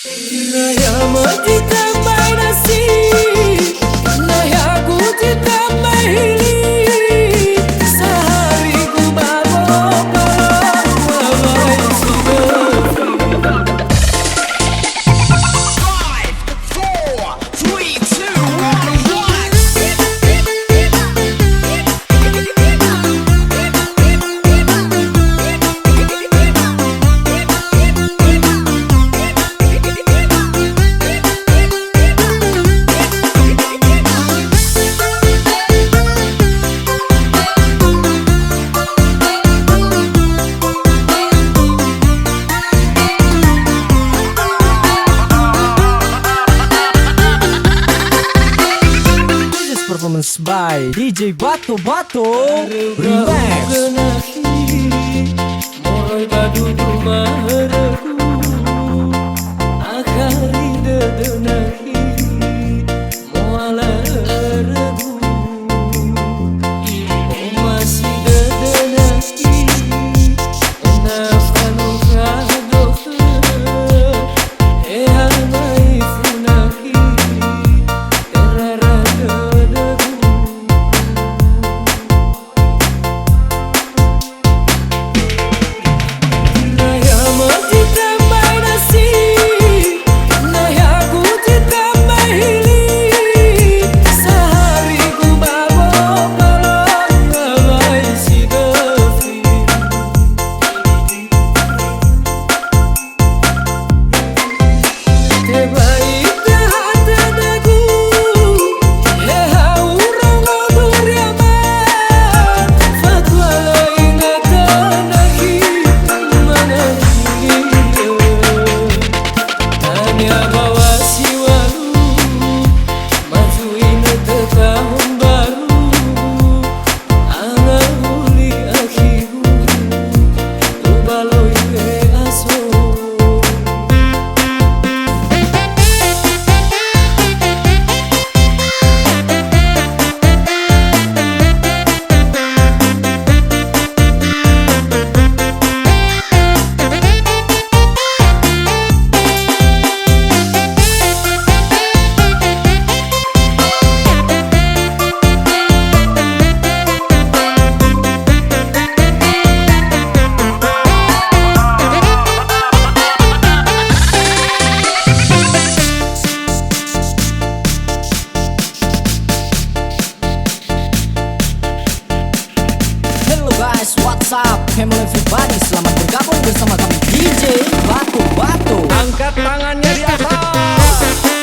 Nahiamo Sitambai Nasi, Nahiagu Sitambai Hili, sehari ku bawa balai sudah. 5, 4, 3, Performance by DJ Bato Bato Remix. Morai badu rumahku, akari dedenahi, moala regu, masih dedenahi, nafanu kahdofer, ehanai funahi, terara dedenahi. Nahiamo Sitambai Nasi, Nahiagu Sitambai Hili, sehari ku bawa balai sidefi. Tebai tehate degu, hehau rongo duriaman, fatwa lainnya tenahi manahi. Hanya bawa siwalu, majuin ke tahun baru, angahuli akhiru, tubaloi ke aso. Hello guys, what's up? Hello everybody, selamat bergabung bersama kami DJ Bato Bato. Angkat tangannya di atas.